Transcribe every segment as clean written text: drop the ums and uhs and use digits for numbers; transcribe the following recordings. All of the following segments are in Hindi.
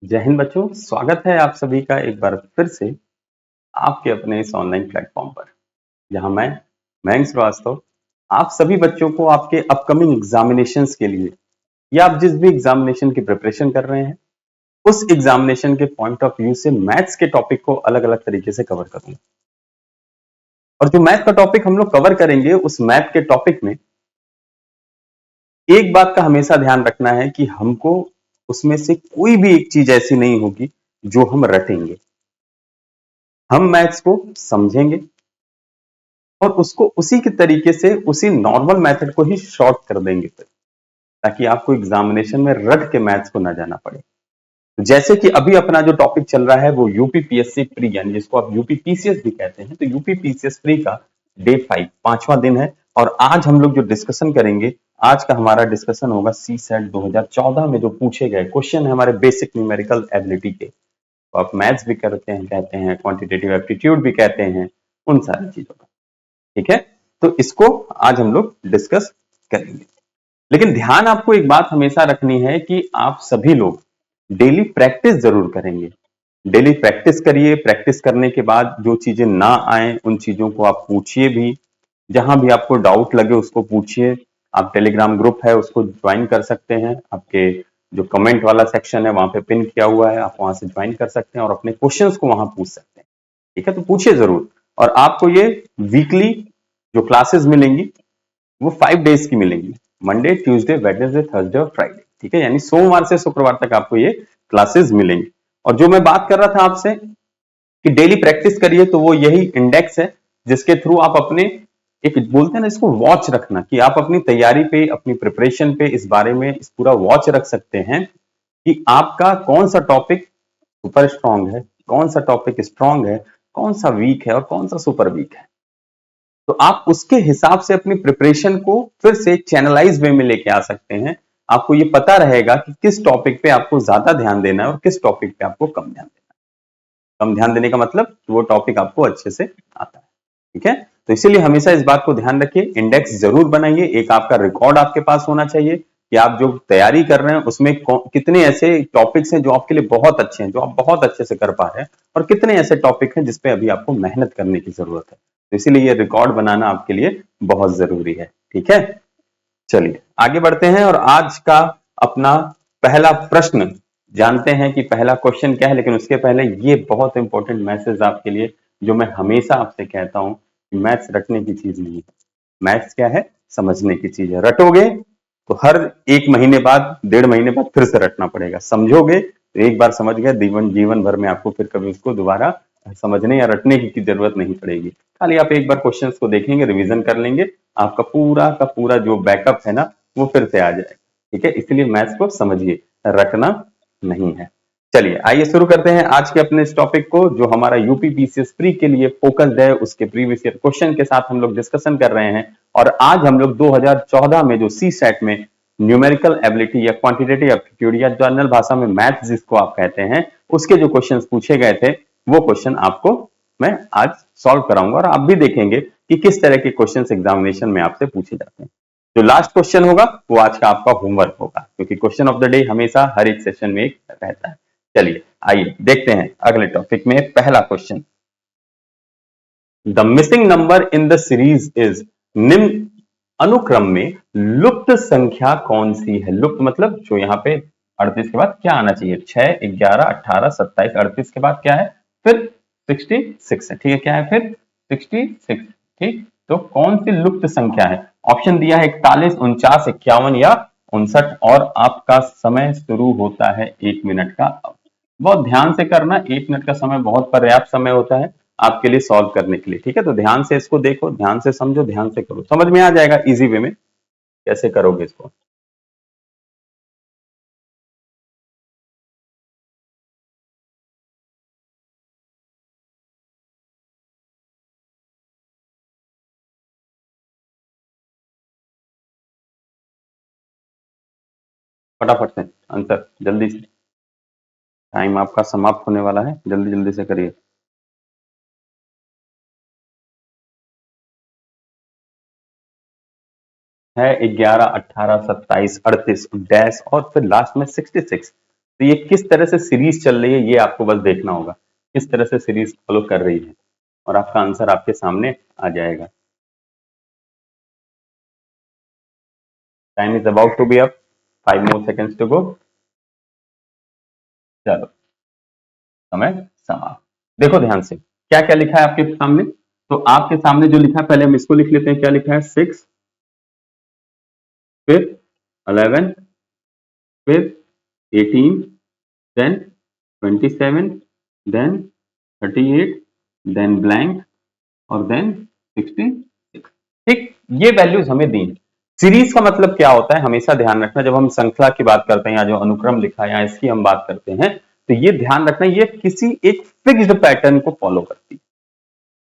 जय हिंद बच्चों, स्वागत है आप सभी का एक बार फिर से आपके अपने इस ऑनलाइन प्लेटफॉर्म पर, जहां मैं मयंक श्रीवास्तव आप सभी बच्चों को आपके अपकमिंग एग्जामिनेशंस के लिए या आप जिस भी एग्जामिनेशन की प्रिपरेशन कर रहे हैं उस एग्जामिनेशन के पॉइंट ऑफ व्यू से मैथ्स के टॉपिक को अलग अलग तरीके से कवर करूंगा। और जो मैथ का टॉपिक हम लोग कवर करेंगे उस मैथ के टॉपिक में एक बात का हमेशा ध्यान रखना है कि हमको उसमें से कोई भी एक चीज ऐसी नहीं होगी जो हम रटेंगे। हम मैथ्स को समझेंगे और उसको उसी के तरीके से उसी नॉर्मल मेथड को ही शॉर्ट कर देंगे फिर, ताकि आपको एग्जामिनेशन में रट के मैथ्स को ना जाना पड़े। तो जैसे कि अभी अपना जो टॉपिक चल रहा है वो यूपी पीएससी प्री, यानी जिसको आप यूपी पीसीएस भी कहते हैं, तो यूपी पीसीएस प्री का डे 5 पांचवा दिन है। और आज हम लोग जो डिस्कशन करेंगे, आज का हमारा डिस्कशन होगा सी सेट 2014 में जो पूछे गए क्वेश्चन है हमारे बेसिक न्यूमेरिकल एबिलिटी के। तो आप मैथ्स भी करते हैं, कहते हैं क्वांटिटेटिव एप्टीट्यूड भी कहते हैं, उन सारी चीजों का। ठीक है, तो इसको आज हम लोग डिस्कस करेंगे। लेकिन ध्यान आपको एक बात हमेशा रखनी है कि आप सभी लोग डेली प्रैक्टिस जरूर करेंगे। डेली प्रैक्टिस करिए, प्रैक्टिस करने के बाद जो चीजें ना आए उन चीजों को आप पूछिए भी, जहां भी आपको डाउट लगे उसको पूछिए। आप टेलीग्राम ग्रुप है उसको ज्वाइन कर सकते हैं, आपके जो कमेंट वाला सेक्शन है वहां पे पिन किया हुआ है, आप वहां से ज्वाइन कर सकते हैं और अपने क्वेश्चंस को वहां पूछ सकते हैं। ठीक है, तो पूछिए जरूर। और आपको ये वीकली जो क्लासेस मिलेंगी वो 5 डेज की मिलेंगी, मंडे ट्यूसडे वेडनेसडे थर्सडे और फ्राइडे। ठीक है, यानी सोमवार से शुक्रवार तक आपको ये क्लासेस मिलेंगी। और जो मैं बात कर रहा था आपसे कि डेली प्रैक्टिस करिए, तो वो यही इंडेक्स है जिसके थ्रू आप अपने, एक बोलते हैं ना इसको वॉच रखना, कि आप अपनी तैयारी पे अपनी प्रिपरेशन पे इस बारे में इस पूरा वॉच रख सकते हैं कि आपका कौन सा टॉपिक सुपर स्ट्रांग है, कौन सा टॉपिक स्ट्रांग है, कौन सा वीक है और कौन सा सुपर वीक है। तो आप उसके हिसाब से अपनी प्रिपरेशन को फिर से चैनलाइज वे में लेके आ सकते हैं। आपको ये पता रहेगा कि किस टॉपिक पे आपको ज्यादा ध्यान देना है और किस टॉपिक पे आपको कम ध्यान देना है। कम ध्यान देने का मतलब वो टॉपिक आपको अच्छे से आता है। ठीक है, तो इसीलिए हमेशा इस बात को ध्यान रखिए, इंडेक्स जरूर बनाइए। एक आपका रिकॉर्ड आपके पास होना चाहिए कि आप जो तैयारी कर रहे हैं उसमें कितने ऐसे टॉपिक्स हैं जो आपके लिए बहुत अच्छे हैं, जो आप बहुत अच्छे से कर पा रहे हैं, और कितने ऐसे टॉपिक हैं जिसपे अभी आपको मेहनत करने की जरूरत है। तो इसीलिए ये रिकॉर्ड बनाना आपके लिए बहुत जरूरी है। ठीक है, चलिए आगे बढ़ते हैं और आज का अपना पहला प्रश्न जानते हैं कि पहला क्वेश्चन क्या है। लेकिन उसके पहले ये बहुत इंपॉर्टेंट मैसेज आपके लिए, जो मैं हमेशा आपसे कहता हूं कि मैथ्स रटने की चीज नहीं है। मैथ्स क्या है, समझने की चीज है। रटोगे तो हर एक महीने बाद, 1.5 महीने बाद फिर से रटना पड़ेगा। समझोगे तो एक बार समझ गए, जीवन जीवन भर में आपको फिर कभी उसको दोबारा समझने या रटने की जरूरत नहीं पड़ेगी। खाली आप एक बार क्वेश्चंस को देखेंगे, रिवीजन कर लेंगे, आपका पूरा का पूरा जो बैकअप है ना वो फिर से आ जाएगा। ठीक है, इसलिए मैथ्स को समझिए, रटना नहीं है। चलिए आइए शुरू करते हैं आज के अपने इस टॉपिक को, जो हमारा यूपी पीसीएस प्री के लिए फोकस्ड है। उसके प्रीवियस ईयर क्वेश्चन के साथ हम लोग डिस्कशन कर रहे हैं। और आज हम लोग 2014 में जो सी सेट में न्यूमेरिकल एबिलिटी या क्वांटिटेटिव एप्टीट्यूड या जनरल भाषा में मैथ जिसको आप कहते हैं, उसके जो क्वेश्चंस पूछे गए थे वो क्वेश्चन आपको मैं आज सॉल्व कराऊंगा। और आप भी देखेंगे कि किस तरह के क्वेश्चंस एग्जामिनेशन में आपसे पूछे जाते हैं। जो लास्ट क्वेश्चन होगा वो आज का आपका होमवर्क होगा, क्योंकि क्वेश्चन ऑफ द डे हमेशा हर एक सेशन में एक रहता है। चलिए आइए देखते हैं अगले टॉपिक में पहला question. The missing number in the series is, निम्न अनुक्रम में लुप्त संख्या कौन सी है। लुप्त मतलब जो यहाँ पे 38 के बाद क्या आना चाहिए, 6 11 18 27, 38 के बाद क्या है फिर 66 है। ठीक है, क्या है फिर 66। ठीक, तो कौन सी लुप्त संख्या है। ऑप्शन दिया है 41 49 51 या 59। और आपका समय शुरू होता है 1 मिनट का। बहुत ध्यान से करना, 1 मिनट का समय बहुत पर्याप्त समय होता है आपके लिए सॉल्व करने के लिए। ठीक है, तो ध्यान से इसको देखो, ध्यान से समझो, ध्यान से करो, समझ में आ जाएगा इजी वे में कैसे करोगे इसको। फटाफट से आंसर, जल्दी से, टाइम आपका समाप्त होने वाला है, जल्दी जल्दी से करिए। है 11 18 27 38 डैश और फिर लास्ट में 66। तो ये किस तरह से सीरीज चल रही है ये आपको बस देखना होगा, किस तरह से सीरीज फॉलो कर रही है, और आपका आंसर आपके सामने आ जाएगा। Time is about to be up, 5 more seconds to go. चलो, समय समाप्त। देखो ध्यान से क्या क्या लिखा है आपके सामने। तो आपके सामने जो लिखा है पहले हम इसको लिख लेते हैं। क्या लिखा है? 6, फिर 11, फिर 18, देन 27, देन 38, देन ब्लैंक, और देन 66। ठीक, ये वैल्यूज हमें दी हैं। सीरीज का मतलब क्या होता है हमेशा ध्यान रखना, जब हम श्रृंखला की बात करते हैं या जो अनुक्रम लिखा है या इसकी हम बात करते हैं, तो ये ध्यान रखना ये किसी एक फिक्स्ड पैटर्न को फॉलो करती है।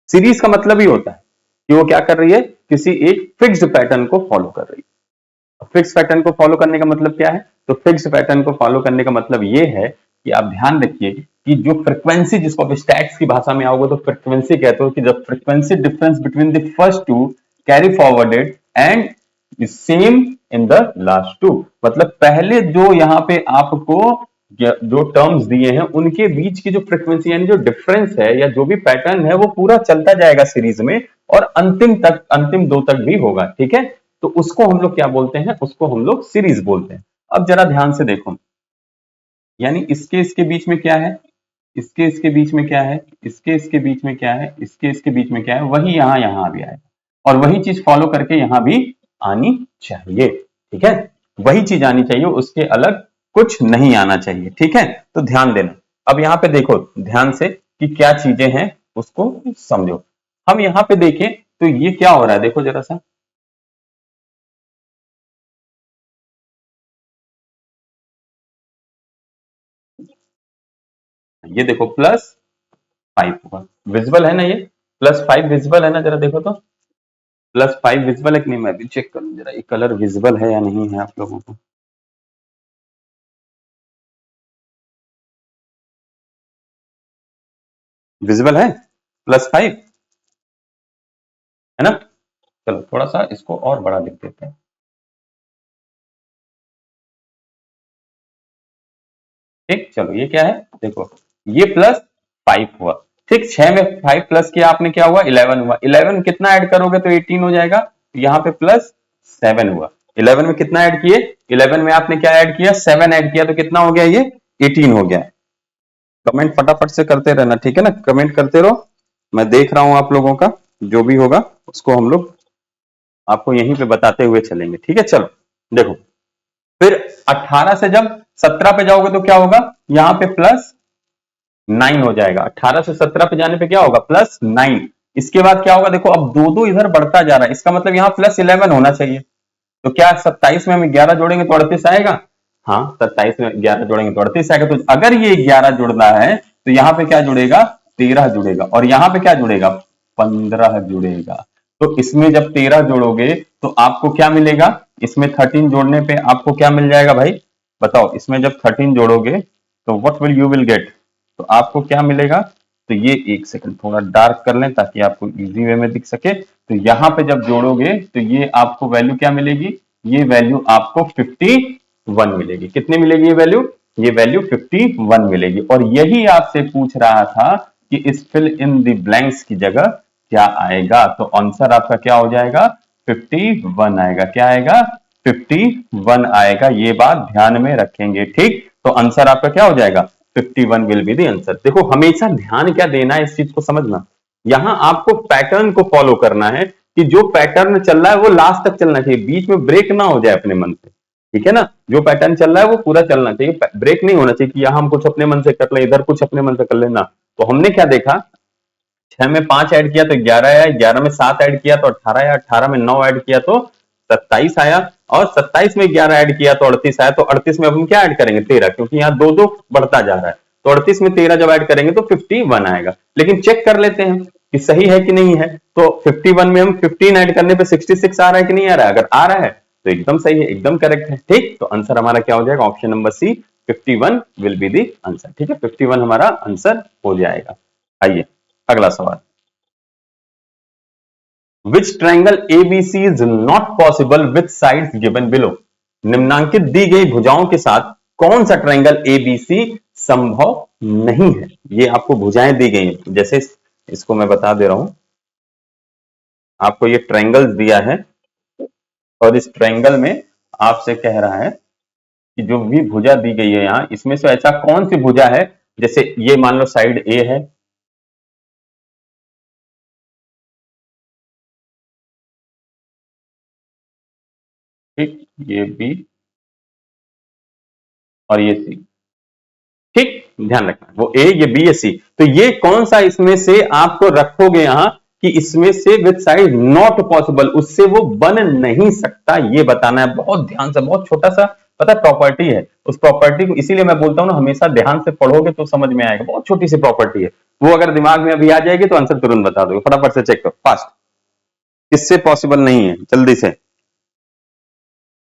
सीरीज का मतलब ही होता है कि वो क्या कर रही है, किसी एक फिक्स्ड पैटर्न को फॉलो कर रही है। फिक्स पैटर्न को फॉलो करने का मतलब क्या है? तो फिक्स पैटर्न को फॉलो करने का मतलब ये है कि आप ध्यान रखिए कि जो फ्रीक्वेंसी, जिसको आप स्टैट्स की भाषा में आओगे तो फ्रीक्वेंसी कहते हो, कि the frequency difference between the first two carry forwarded and same in the last two. मतलब पहले जो यहाँ पे आपको जो टर्म्स दिए हैं उनके बीच की जो फ्रीक्वेंसी यानी जो डिफरेंस है या जो भी पैटर्न है वो पूरा चलता जाएगा सीरीज में, और अंतिम तक, अंतिम दो तक भी होगा। ठीक है, तो उसको हम लोग क्या बोलते हैं? उसको हम लोग सीरीज बोलते हैं। अब जरा ध्यान से देखो, यानी इसके इसके बीच में क्या है, इसके इसके बीच में क्या है, इसके इसके बीच में क्या है, इसके इसके बीच में क्या है, वही यहां भी आएगा, और वही चीज फॉलो करके यहां भी आनी चाहिए। ठीक है, वही चीज आनी चाहिए, उसके अलग कुछ नहीं आना चाहिए। ठीक है, तो ध्यान देना। अब यहां पे देखो ध्यान से कि क्या चीजें हैं उसको समझो। हम यहां पे देखें तो ये क्या हो रहा है, देखो जरा सा। ये देखो +5 होगा, विजिबल है ना? ये +5 विजिबल है ना? जरा देखो तो, +5 विजिबल है कि नहीं? मैं भी चेक करूं जरा, ये कलर विजिबल है या नहीं है आप लोगों को। विजिबल है +5, है ना? चलो थोड़ा सा इसको और बड़ा लिख देते हैं। ठीक, चलो ये क्या है देखो, ये +5 हुआ। ठीक, 6 में 5 प्लस किया आपने, क्या हुआ? 11 हुआ। 11 कितना ऐड करोगे तो 18 हो जाएगा, तो यहाँ पे +7 हुआ। 11 में कितना ऐड किए? 11 में आपने क्या ऐड किया? 7 ऐड किया, तो कितना हो गया? ये 18 हो गया। कमेंट फटाफट से करते रहना, ठीक है ना? कमेंट करते रहो, मैं देख रहा हूं आप लोगों का, जो भी होगा उसको हम लोग आपको यहीं पे बताते हुए चलेंगे। ठीक है, चलो देखो, फिर 18 से जब 17 पे जाओगे तो क्या होगा? यहां पे +9 हो जाएगा। 18 से 17 पे जाने पे क्या होगा? +9। इसके बाद क्या होगा? देखो अब दो दो इधर बढ़ता जा रहा है, इसका मतलब यहाँ +11 होना चाहिए। तो क्या 27 में हम 11 जोड़ेंगे तो 38 आएगा? हाँ, 27 में 11 जोड़ेंगे तो 38 आएगा। तो अगर ये 11 जुड़ना है तो यहाँ पे क्या जुड़ेगा? 13 जुड़ेगा, और यहाँ पे क्या जुड़ेगा? 15 जुड़ेगा। तो इसमें जब 13 जोड़ोगे तो आपको क्या मिलेगा? इसमें 13 जोड़ने पे आपको क्या मिल जाएगा भाई? बताओ, इसमें जब 13 जोड़ोगे तो what will you will get? तो आपको क्या मिलेगा? तो ये, एक सेकंड थोड़ा डार्क कर लें ताकि आपको इजी वे में दिख सके। तो यहाँ पे जब जोड़ोगे तो ये आपको वैल्यू क्या मिलेगी? ये वैल्यू आपको 51 मिलेगी। कितनी मिलेगी ये वैल्यू? ये वैल्यू 51 मिलेगी। और यही आपसे पूछ रहा था कि इस फिल इन द ब्लैंक्स की जगह क्या आएगा। तो आंसर आपका क्या हो जाएगा? 51 आएगा। क्या आएगा? 51 आएगा। ये बात ध्यान में रखेंगे, ठीक? तो आंसर आपका क्या हो जाएगा? 51 विल बी द आंसर। देखो हमेशा ध्यान क्या देना है, इस चीज को समझना। यहां आपको पैटर्न को फॉलो करना है, कि जो पैटर्न चल रहा है वो लास्ट तक चलना चाहिए, बीच में ब्रेक ना हो जाए अपने मन से। ठीक है ना? जो पैटर्न चल रहा है वो पूरा चलना चाहिए, ब्रेक नहीं होना चाहिए कि यहां हम कुछ अपने मन से कर ले, इधर कुछ अपने मन से कर लेना। तो हमने क्या देखा, 6 में 5 ऐड किया तो 11 आया, 11 में 7 ऐड किया तो 18 आया, 18 में 9 ऐड किया तो 27 आया, और 27 में 11 ऐड किया तो 38 आया। तो 38 में अब हम क्या ऐड करेंगे? 13, क्योंकि यहाँ दो दो बढ़ता जा रहा है। तो 38 में 13 जब ऐड करेंगे तो 51 आएगा। लेकिन चेक कर लेते हैं कि सही है कि नहीं है। तो 51 में हम 15 ऐड करने पे 66 आ रहा है कि नहीं आ रहा है? अगर आ रहा है तो एकदम सही है, एकदम करेक्ट है। ठीक, तो आंसर हमारा क्या हो जाएगा? Option number C, 51 will be the answer. ठीक है, 51 हमारा आंसर हो जाएगा। आइए अगला सवाल। Which triangle ABC is not possible with sides given below? निम्नांकित दी गई भुजाओं के साथ कौन सा ट्रायंगल एबीसी संभव नहीं है। ये आपको भुजाएं दी गई हैं, जैसे इसको मैं बता दे रहा हूं, आपको ये ट्रायंगल्स दिया है और इस ट्रायंगल में आपसे कह रहा है कि जो भी भुजा दी गई है यहां, इसमें से ऐसा कौन सी भुजा है, जैसे ये मान लो साइड ए है, ठीक, ये बी और ये सी, ठीक, ध्यान रखना वो ए, ये बी, ये सी, तो ये कौन सा इसमें से आपको रखोगे यहां कि इसमें से विद साइड नॉट पॉसिबल, उससे वो बन नहीं सकता, ये बताना है बहुत ध्यान से। बहुत छोटा सा पता प्रॉपर्टी है, उस प्रॉपर्टी को इसीलिए मैं बोलता हूं ना, हमेशा ध्यान से पढ़ोगे तो समझ में आएगा। बहुत छोटी सी प्रॉपर्टी है, वो अगर दिमाग में अभी आ जाएगी तो आंसर तुरंत बता दोगे। फटाफट से चेक करो फास्ट, किससे पॉसिबल नहीं है, जल्दी से।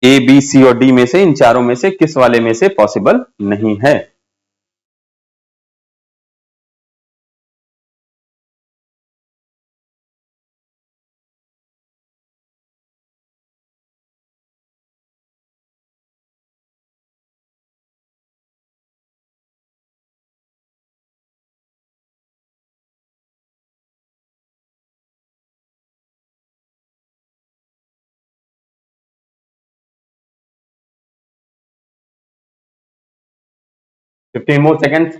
ए बी सी और डी में से, इन चारों में से किस वाले में से पॉसिबल नहीं है। Fifteen more second.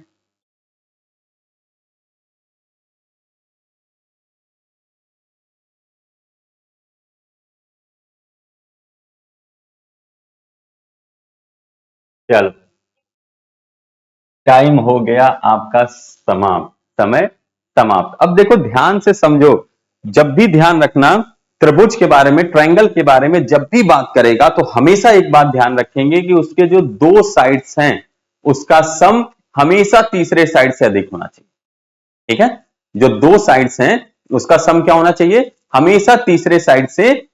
चलो टाइम हो गया आपका समाप्त, समय समाप्त। अब देखो ध्यान से समझो, जब भी ध्यान रखना, त्रिभुज के बारे में, ट्रायंगल के बारे में जब भी बात करेगा तो हमेशा एक बात ध्यान रखेंगे कि उसके जो दो साइड्स हैं उसका सम हमेशा तीसरे साइड से अधिक होना चाहिए। ठीक है, जो दो साइड्स हैं उसका सम क्या होना चाहिए, हमेशा तीसरे साइड से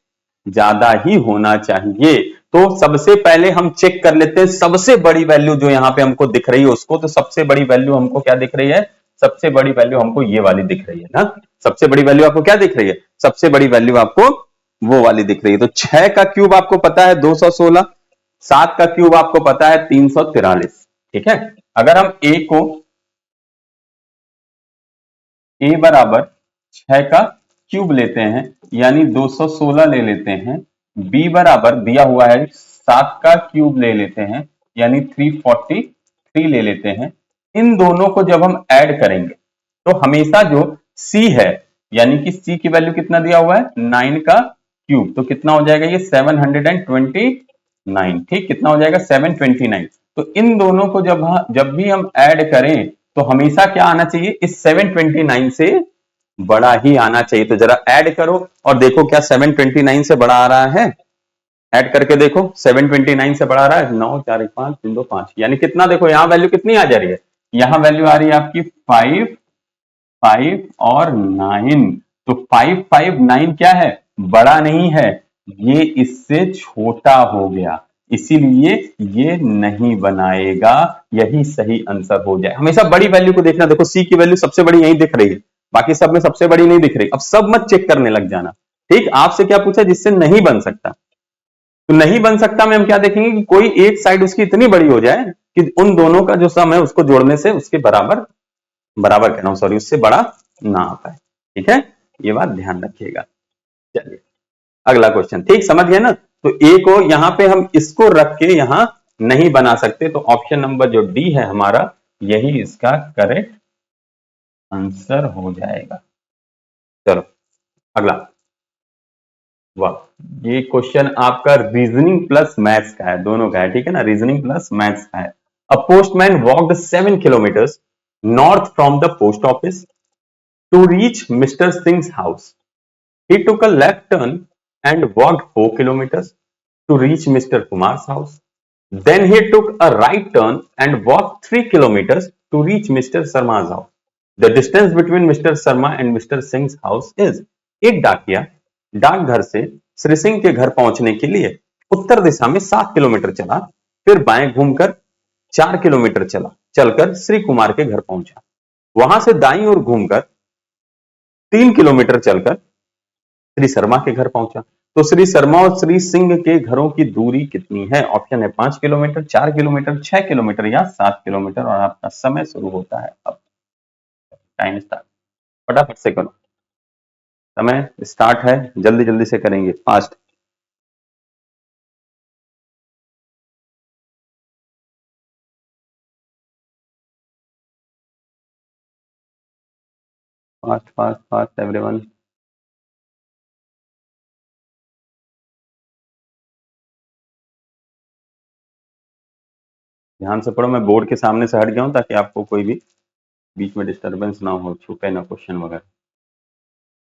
ज्यादा ही होना चाहिए। तो सबसे पहले हम चेक कर लेते हैं सबसे बड़ी वैल्यू जो यहां पे हमको दिख रही है उसको, तो सबसे बड़ी वैल्यू हमको क्या दिख रही है, सबसे बड़ी वैल्यू हमको ये वाली दिख रही है ना। सबसे बड़ी वैल्यू आपको क्या दिख रही है, सबसे बड़ी वैल्यू आपको वो वाली दिख रही है। तो 6 का क्यूब आपको पता है 216, 7 का क्यूब आपको पता है 343। ठीक है, अगर हम ए बराबर 6 का क्यूब लेते हैं यानी 216 ले लेते हैं, बी बराबर दिया हुआ है 7 का क्यूब ले लेते हैं यानी 343 ले लेते हैं, इन दोनों को जब हम ऐड करेंगे तो हमेशा जो सी है, यानी कि सी की वैल्यू कितना दिया हुआ है 9 का क्यूब, तो कितना हो जाएगा ये 729। ठीक, कितना हो जाएगा 729। तो इन दोनों को जब भी हम ऐड करें तो हमेशा क्या आना चाहिए, इस 729 से बड़ा ही आना चाहिए। तो जरा ऐड करो और देखो क्या 729 से बड़ा आ रहा है, ऐड करके देखो 729 से बड़ा आ रहा है, 9 4 1 5 3 2 5, यानी कितना, देखो यहां वैल्यू कितनी आ जा रही है, यहां वैल्यू आ रही है आपकी 5 5 और 9। तो 5 5 9 क्या है, बड़ा नहीं है, ये इससे छोटा हो गया, इसीलिए ये नहीं बनाएगा, यही सही आंसर हो जाए। हमेशा बड़ी वैल्यू को देखना, देखो सी की वैल्यू सबसे बड़ी यही दिख रही है, बाकी सब में सबसे बड़ी नहीं दिख रही। अब सब मत चेक करने लग जाना। ठीक, आपसे क्या पूछा, जिससे नहीं बन सकता, तो नहीं बन सकता में हम क्या देखेंगे कि कोई एक साइड उसकी इतनी बड़ी हो जाए कि उन दोनों का जो सम है उसको जोड़ने से उसके बराबर, बराबर कह रहा हूं सॉरी, उससे बड़ा ना आ पाए। ठीक है, ये बात ध्यान रखिएगा। चलिए अगला क्वेश्चन, ठीक समझ गए ना। तो ए को यहां पे हम इसको रख के यहां नहीं बना सकते, तो ऑप्शन नंबर जो डी है हमारा, यही इसका करेक्ट आंसर हो जाएगा। चलो अगला, वाह, ये क्वेश्चन आपका रीजनिंग प्लस मैथ्स का है, दोनों का है। ठीक है ना, रीजनिंग प्लस मैथ्स का है। A postman walked 7 kilometres north from the post office to reach mister Singh house. He took a left turn and walked 4 kilometers to reach Mr. Kumar's house. Then he took a right turn and walked 3 kilometers to reach Mr. Sharma's house. The distance between Mr. Sharma and Mr. Singh's house is। एक डाकिया डाकघर से श्री सिंह के घर पहुंचने के लिए उत्तर दिशा में 7 किलोमीटर चला, फिर बाएं घूमकर 4 किलोमीटर चलकर श्री कुमार के घर पहुंचा, वहां से दाईं ओर घूमकर 3 किलोमीटर चलकर श्री शर्मा के घर पहुंचा। तो श्री शर्मा और श्री सिंह के घरों की दूरी कितनी है? ऑप्शन है 5 किलोमीटर, 4 किलोमीटर, 6 किलोमीटर या 7 किलोमीटर। और आपका समय शुरू होता है अब। टाइम स्टार्ट, फटाफट से करो, समय स्टार्ट है, जल्दी जल्दी से करेंगे, fast. Fast fast fast everyone. ध्यान से पढ़ो, मैं बोर्ड के सामने से हट गया हूं ताकि आपको कोई भी बीच में डिस्टरबेंस ना हो, छूटे ना क्वेश्चन वगैरह।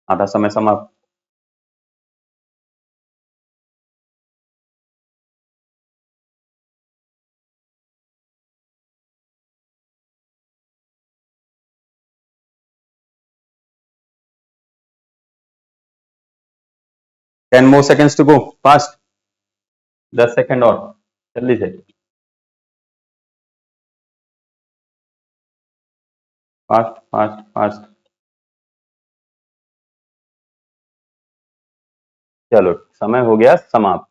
आधा समय समाप्त। 10 more seconds to go, fast. 10 second और, जल्दी से, फास्ट फास्ट फास्ट। चलो, समय हो गया समाप्त।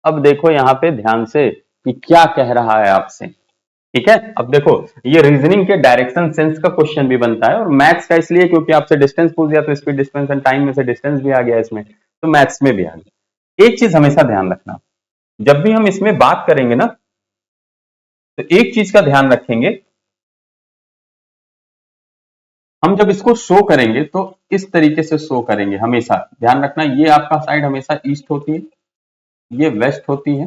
अब देखो यहाँ पे ध्यान से कि क्या कह रहा है आपसे। ठीक है, अब देखो, ये रीजनिंग के डायरेक्शन सेंस का क्वेश्चन भी बनता है, और मैथ्स का इसलिए क्योंकि आपसे डिस्टेंस पूछ दिया, तो स्पीड डिस्टेंस एंड टाइम में से डिस्टेंस भी आ गया इसमें, तो मैथ्स में भी आ गया। एक चीज हमेशा ध्यान रखना, जब भी हम इसमें बात करेंगे ना, तो एक चीज का ध्यान रखेंगे, हम जब इसको शो करेंगे तो इस तरीके से शो करेंगे। हमेशा ध्यान रखना, ये आपका साइड हमेशा ईस्ट होती है, ये वेस्ट होती है,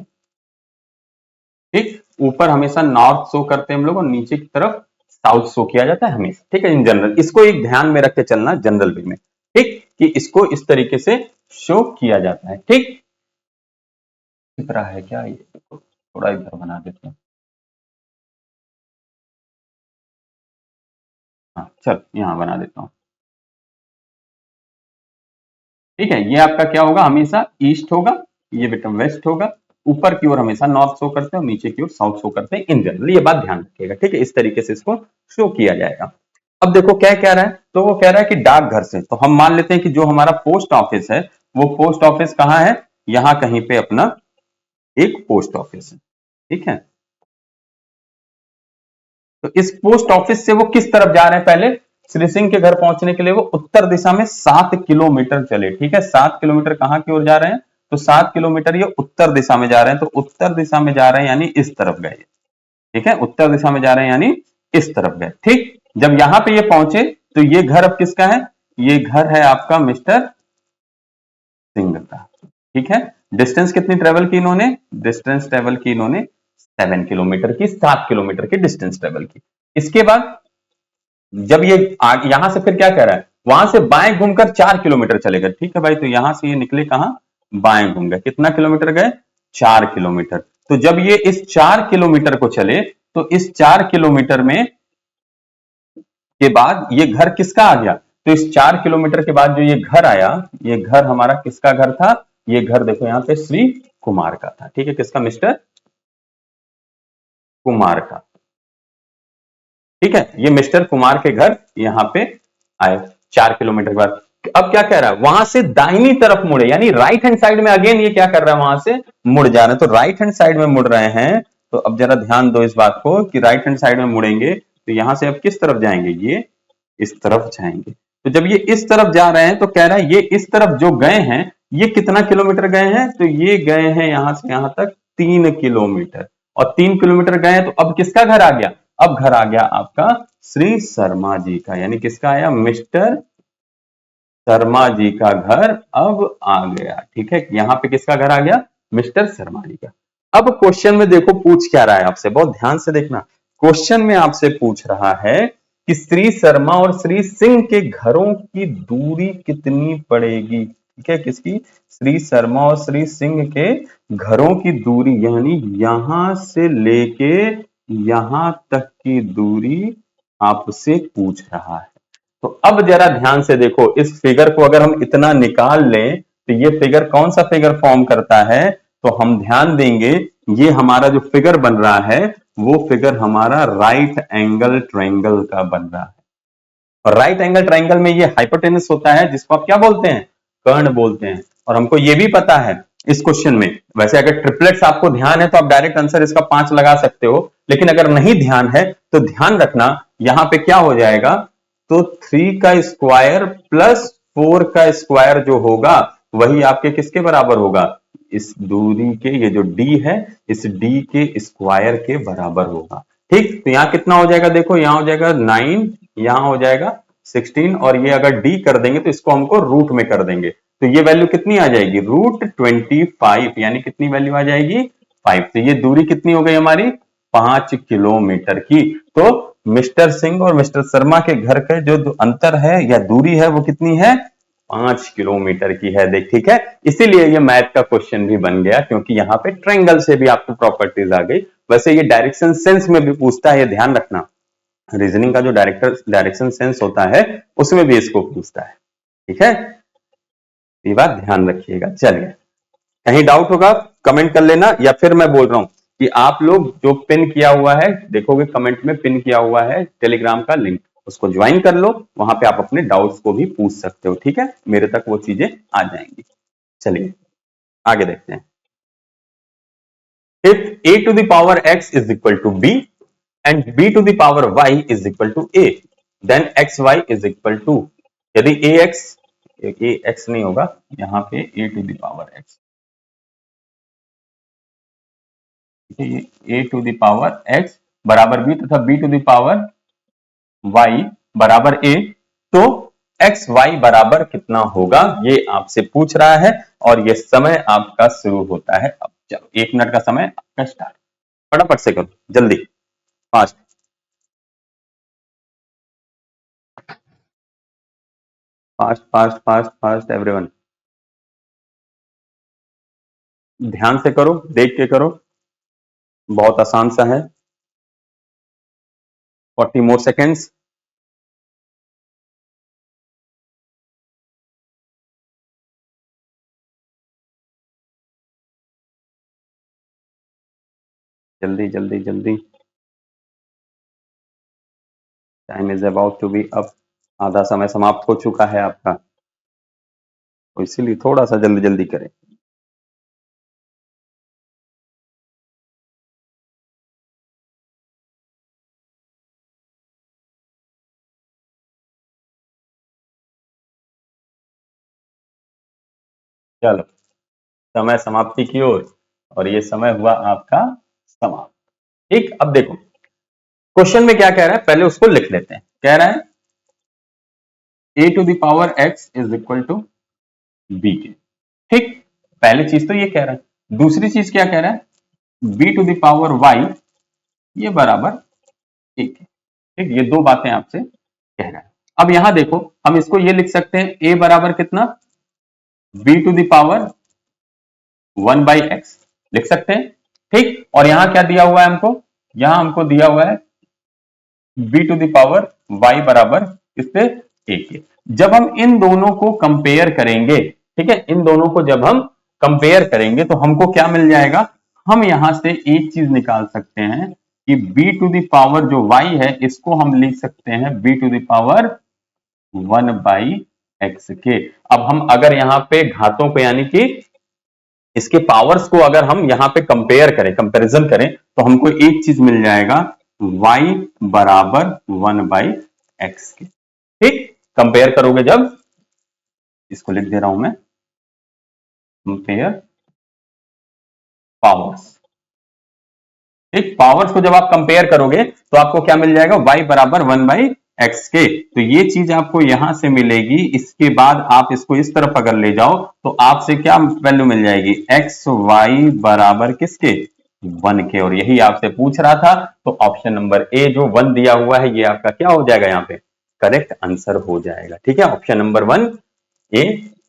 ठीक। ऊपर हमेशा नॉर्थ शो करते हैं हम लोग, और नीचे की तरफ साउथ शो किया जाता है हमेशा, ठीक है। इन जनरल इसको एक ध्यान में रख के चलना जनरल वे में, ठीक, कि इसको इस तरीके से शो किया जाता है, ठीक। दिख रहा है क्या? ये देखो, थोड़ा इधर बना देते हैं। हाँ, चल यहां बना देता हूं, ठीक है। ये आपका क्या होगा, हमेशा ईस्ट होगा, ये बेटा वेस्ट होगा, ऊपर की ओर हमेशा नॉर्थ शो करते हैं और नीचे की ओर साउथ शो करते हैं इन जनरल। ये बात ध्यान रखिएगा, ठीक है। इस तरीके से इसको शो किया जाएगा। अब देखो क्या कह रहा है, तो वो कह रहा है कि डाकघर से, तो हम मान लेते हैं कि जो हमारा पोस्ट ऑफिस है, वो पोस्ट ऑफिस कहाँ है, यहां कहीं पे अपना एक पोस्ट ऑफिस है, ठीक है। तो इस पोस्ट ऑफिस से वो किस तरफ जा रहे हैं, पहले श्री सिंह के घर पहुंचने के लिए वो उत्तर दिशा में 7 किलोमीटर चले, ठीक है। 7 किलोमीटर कहां की ओर जा रहे हैं, तो 7 किलोमीटर ये उत्तर दिशा में जा रहे हैं, तो उत्तर दिशा में जा रहे हैं यानी इस तरफ गए, ठीक है। उत्तर दिशा में जा रहे हैं यानी इस तरफ गए, ठीक। जब यहां पे ये पहुंचे, तो ये घर अब किसका है, ये घर है आपका मिस्टर सिंह का, ठीक है। डिस्टेंस कितनी ट्रेवल की इन्होंने, डिस्टेंस ट्रेवल की इन्होंने 7 किलोमीटर की, 7 किलोमीटर की डिस्टेंस ट्रेवल की। इसके बाद जब ये यहां से फिर क्या कह रहा है, वहां से बाएं घूमकर 4 किलोमीटर चले गए, ठीक है भाई। तो यहां से ये निकले कहां, बाएं घूम गए, कितना किलोमीटर गए, 4 किलोमीटर। तो जब ये इस 4 किलोमीटर को चले, तो इस 4 किलोमीटर में के बाद ये घर किसका आ गया, तो इस 4 किलोमीटर के बाद जो ये घर आया, ये घर हमारा किसका घर था, ये घर देखो यहाँ पे श्री कुमार का था, ठीक है। किसका, मिस्टर कुमार का, ठीक है। ये मिस्टर कुमार के घर यहाँ पे आए 4 किलोमीटर के बाद। अब क्या कह रहा है, वहां से दाहिनी तरफ मुड़े, यानी राइट हैंड साइड में अगेन ये क्या कर रहा है, वहां से मुड़ जा रहे हैं, तो राइट हैंड साइड में मुड़ रहे हैं। तो अब जरा ध्यान दो इस बात को कि राइट हैंड साइड में मुड़ेंगे, तो यहां से अब किस तरफ जाएंगे, ये इस तरफ जाएंगे। तो जब ये इस तरफ जा रहे हैं, तो कह रहा है ये इस तरफ जो गए हैं, ये कितना किलोमीटर गए हैं, तो ये गए हैं यहां से यहां तक 3 किलोमीटर, और 3 किलोमीटर गए हैं, तो अब किसका घर आ गया, अब घर आ गया आपका श्री शर्मा जी का, यानी किसका आया, मिस्टर शर्मा जी का घर अब आ गया, ठीक है। यहां पे किसका घर आ गया, मिस्टर शर्मा जी का। अब क्वेश्चन में देखो पूछ क्या रहा है आपसे, बहुत ध्यान से देखना। क्वेश्चन में आपसे पूछ रहा है कि श्री शर्मा और श्री सिंह के घरों की दूरी कितनी पड़ेगी, ठीक है। किसकी, श्री शर्मा और श्री सिंह के घरों की दूरी, यानी यहां से लेके यहां तक की दूरी आपसे पूछ रहा है। तो अब जरा ध्यान से देखो, इस फिगर को अगर हम इतना निकाल लें, तो ये फिगर कौन सा फिगर फॉर्म करता है, तो हम ध्यान देंगे, ये हमारा जो फिगर बन रहा है, वो फिगर हमारा राइट एंगल ट्रायंगल का बन रहा है। और राइट एंगल ट्रायंगल में ये हाइपोटेनस होता है, जिसको आप क्या बोलते हैं, कर्ण बोलते हैं। और हमको ये भी पता है इस क्वेश्चन में, वैसे अगर ट्रिपलेट्स आपको ध्यान है तो आप डायरेक्ट आंसर इसका 5 लगा सकते हो, लेकिन अगर नहीं ध्यान है तो ध्यान रखना यहां पे क्या हो जाएगा, तो 3 का स्क्वायर प्लस 4 का स्क्वायर जो होगा वही आपके किसके बराबर होगा, इस दूरी के, ये जो डी है इस डी के स्क्वायर के बराबर होगा। ठीक, तो यहां कितना हो जाएगा, देखो यहां हो जाएगा 9, यहां हो जाएगा 16, और ये अगर डी कर देंगे तो इसको हमको रूट में कर देंगे, तो ये वैल्यू कितनी आ जाएगी, √25, यानी कितनी वैल्यू आ जाएगी 5। तो ये दूरी कितनी हो गई हमारी 5 किलोमीटर की। तो मिस्टर सिंह और मिस्टर शर्मा के घर के जो अंतर है या दूरी है वो कितनी है, 5 किलोमीटर की है। देख ठीक है, इसीलिए ये मैथ का क्वेश्चन भी बन गया, क्योंकि यहाँ पे ट्रायंगल से भी आपको प्रॉपर्टीज आ गई। वैसे ये डायरेक्शन सेंस में भी पूछता है, ये ध्यान रखना, रीजनिंग का जो डायरेक्शन सेंस होता है उसमें भी इसको पूछता है। ठीक है, ये बात ध्यान रखिएगा। चलिए, कहीं डाउट होगा कमेंट कर लेना, या फिर मैं बोल रहा हूं कि आप लोग जो पिन किया हुआ है, देखोगे कमेंट में पिन किया हुआ है टेलीग्राम का लिंक, उसको ज्वाइन कर लो, वहां पे आप अपने डाउट्स को भी पूछ सकते हो। ठीक है, मेरे तक वो चीजें आ जाएंगी। चलिए आगे देखते हैं। If a to the power x is equal to b and b to the power y is equal to a, then xy is equal to, यदि ax नहीं होगा यहाँ पे a to the power x, a to the power x बराबर b तथा b to the power y बराबर a, तो एक्स वाई बराबर कितना होगा ये आपसे पूछ रहा है, और ये समय आपका शुरू होता है अब। चलो 1 मिनट का समय आपका स्टार्ट, फटाफट से करो, जल्दी, fast fast fast fast fast everyone, ध्यान से करो, देख के करो, बहुत आसान सा है। 40 मोर सेकेंड्स। जल्दी जल्दी जल्दी, time is about to be up, आधा समय समाप्त हो चुका है आपका, तो इसीलिए थोड़ा सा जल्दी जल्दी करें। चलो, समय समाप्ति की ओर, और ये समय हुआ आपका समाप्त। ठीक, अब देखो क्वेश्चन में क्या कह रहा है, पहले उसको लिख लेते हैं। कह रहा है a to the power x is equal to b के। ठीक, पहली चीज तो ये कह रहा है। दूसरी चीज क्या कह रहा है, b to the power y ये बराबर 1 है। ठीक, ये दो बातें आपसे कह रहा है। अब यहां देखो, हम इसको ये लिख सकते हैं, a बराबर कितना, b to the power 1/x लिख सकते हैं। ठीक, और यहां क्या दिया हुआ है हमको, यहां हमको दिया हुआ है b to the power y बराबर इससे 1 है। जब हम इन दोनों को कंपेयर करेंगे, ठीक है, इन दोनों को जब हम कंपेयर करेंगे तो हमको क्या मिल जाएगा, हम यहां से एक चीज निकाल सकते हैं कि b टू द पावर जो y है इसको हम लिख सकते हैं b to the power 1/x के। अब हम अगर यहाँ पे घातों को, यानी कि इसके पावर्स को अगर हम यहाँ पे कंपेयर करें, कंपैरिजन करें, तो हमको एक चीज मिल जाएगा, y बराबर 1/x के। ठीक, कंपेयर करोगे जब, इसको लिख दे रहा हूं मैं, कंपेयर पावर्स। ठीक, पावर्स को जब आप कंपेयर करोगे तो आपको क्या मिल जाएगा, y बराबर 1/x के। तो ये चीज आपको यहां से मिलेगी। इसके बाद आप इसको इस तरफ अगर ले जाओ तो आपसे क्या वैल्यू मिल जाएगी, एक्स वाई बराबर किसके, 1 के। और यही आपसे पूछ रहा था, तो ऑप्शन नंबर ए जो 1 दिया हुआ है ये आपका क्या हो जाएगा, यहाँ पे करेक्ट आंसर हो जाएगा। ठीक है, ऑप्शन नंबर 1 ए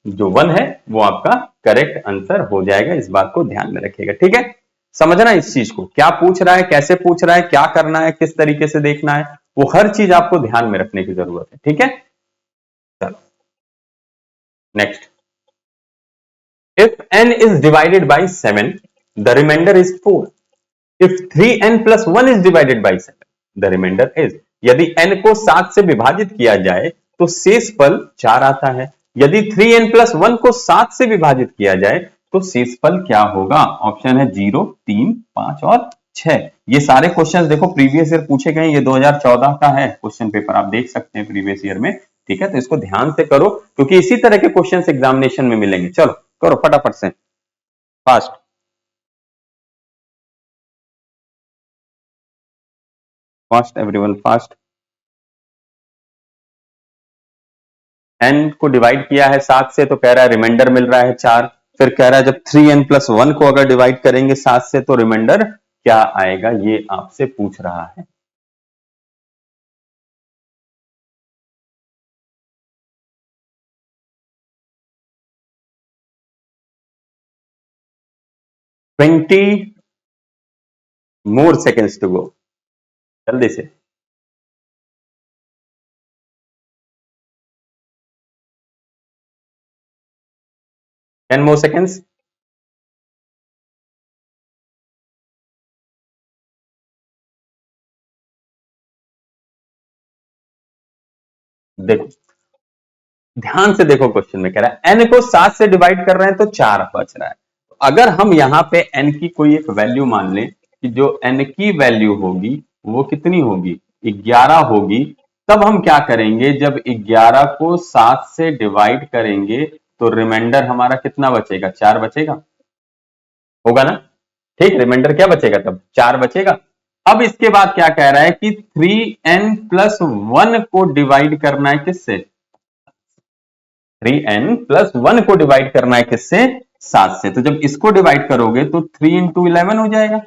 जो 1 है वो आपका करेक्ट आंसर हो जाएगा। इस बात को ध्यान में रखिएगा। ठीक है, समझना इस चीज को, क्या पूछ रहा है, कैसे पूछ रहा है, क्या करना है, किस तरीके से देखना है, वो हर चीज आपको ध्यान में रखने की जरूरत है। ठीक है, चलो next. If n is divided by 7 the remainder is 4, if 3n plus 1 is divided by 7 the remainder is, यदि n को 7 से विभाजित किया जाए तो शेष फल 4 आता है। यदि 3n+1 को 7 से विभाजित किया जाए तो शेषफल क्या होगा? ऑप्शन है 0, 3, 5 और 6। ये सारे क्वेश्चंस देखो प्रीवियस ईयर पूछे गए, ये 2014 का है क्वेश्चन पेपर, आप देख सकते हैं प्रीवियस ईयर में। ठीक है, तो इसको ध्यान से करो क्योंकि इसी तरह के क्वेश्चंस एग्जामिनेशन में मिलेंगे। चलो करो फटाफट से, fast fast everyone fast. n को डिवाइड किया है 7 से तो कह रहा है रिमाइंडर मिल रहा है 4। फिर कह रहा है जब 3n+1 को अगर डिवाइड करेंगे 7 से तो रिमाइंडर क्या आएगा, ये आपसे पूछ रहा है। Twenty more seconds to go, जल्दी से। 10 मोर सेकेंड्स। देखो ध्यान से देखो, क्वेश्चन में कह रहा है n को 7 से डिवाइड कर रहे हैं तो 4 बच रहा है। अगर हम यहां पे n की कोई एक वैल्यू मान लें कि जो n की वैल्यू होगी वो कितनी होगी, 11 होगी, तब हम क्या करेंगे, जब 11 को 7 से डिवाइड करेंगे तो रिमाइंडर हमारा कितना बचेगा, 4 बचेगा, होगा ना? ठीक, रिमाइंडर क्या बचेगा, तब 4 बचेगा। अब इसके बाद क्या कह रहा है कि 3n+1 को डिवाइड करना है किससे, 3n+1 को डिवाइड करना है किससे, 7 से। तो जब इसको डिवाइड करोगे तो 3 इंटू 11 हो जाएगा,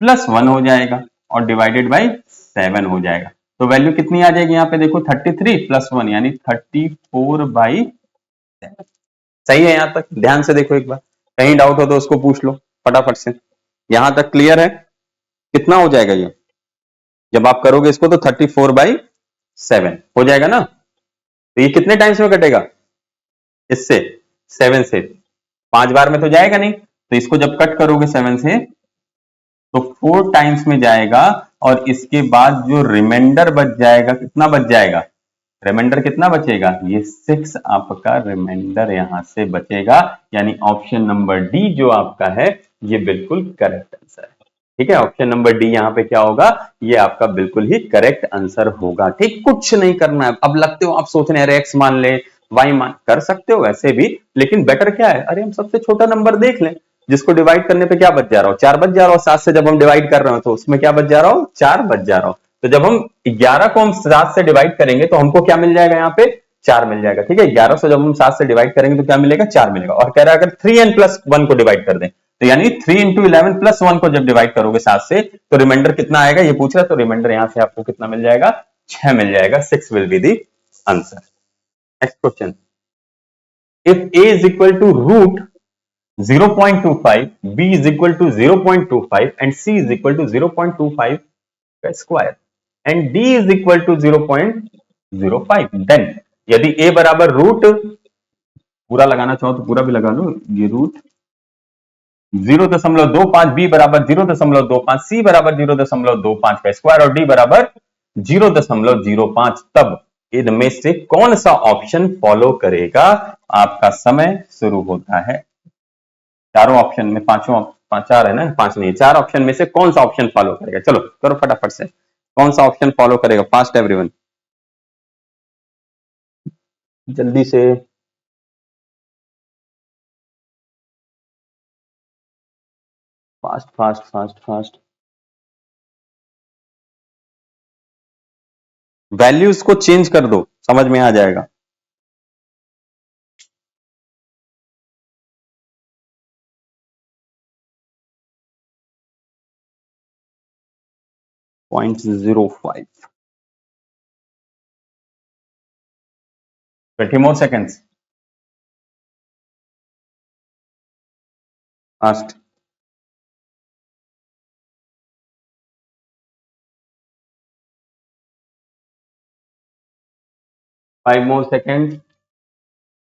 +1 हो जाएगा और डिवाइडेड बाई 7 हो जाएगा। तो वैल्यू कितनी आ जाएगी यहाँ पे देखो, 33 + 1 यानी 34/7। सही है यहां तक? ध्यान से देखो एक बार, कहीं डाउट हो तो उसको पूछ लो फटाफट से। यहां तक क्लियर है? कितना हो जाएगा ये, जब आप करोगे इसको तो 34/7 हो जाएगा ना? तो ये कितने टाइम्स में कटेगा, इससे 7 से 5 बार में तो जाएगा नहीं, तो इसको जब कट करोगे 7 से तो 4 टाइम्स में जाएगा और इसके बाद जो रिमाइंडर बच जाएगा, कितना बच जाएगा, रिमाइंडर कितना बचेगा, ये 6 आपका रिमाइंडर यहां से बचेगा। यानी ऑप्शन नंबर डी जो आपका है ये बिल्कुल करेक्ट आंसर है। ठीक है, ऑप्शन नंबर डी यहाँ पे क्या होगा, ये आपका बिल्कुल ही करेक्ट आंसर होगा। ठीक, कुछ नहीं करना है। अब लगते हो आप सोच रहे हैं अरे एक्स मान ले, वाई मान, कर सकते हो वैसे भी, लेकिन बेटर क्या है, अरे हम सबसे छोटा नंबर देख लें जिसको डिवाइड करने पे क्या बच जा रहा हो, 4 बच जा रहा हो। 7 से जब हम डिवाइड कर रहे हो तो उसमें क्या बच जा रहा हो, 4 बच जा रहा हो। तो जब हम 11 को हम 7 से डिवाइड करेंगे तो हमको क्या मिल जाएगा, यहाँ पे 4 मिल जाएगा। ठीक है, 11 से जब हम 7 से डिवाइड करेंगे तो क्या मिलेगा, 4 मिलेगा। और कह रहा है अगर 3n+1 को डिवाइड कर दें तो यानी 3 इंटू 11+1 को जब डिवाइड करोगे 7 से तो रिमाइंडर कितना आएगा, ये पूछ रहा है। तो रिमाइंडर यहां से आपको कितना मिल जाएगा, 6 मिल जाएगा। 6 will be the answer. Next question, if a is equal to root 0.25, b is equal to 0.25 and c is equal to 0.25 का square and d is equal to 0.05, then यदि a बराबर रूट, पूरा लगाना चाहो तो पूरा भी लगा लो, ये रूट 0.25, बी बराबर 0.25, सी बराबर 0.25 का स्क्वायर और डी बराबर 0.05, तब इनमें से कौन सा ऑप्शन फॉलो करेगा? आपका समय शुरू होता है। चारों ऑप्शन में, चार है ना, 5 नहीं, 4 ऑप्शन में से कौन सा ऑप्शन फॉलो करेगा? चलो करो फटाफट से, कौन सा ऑप्शन फॉलो करेगा, फास्ट एवरीवन, जल्दी से। Fast fast fast fast, values को चेंज कर दो, समझ में आ जाएगा। 0.05, 20 more seconds, fast. 5 more seconds,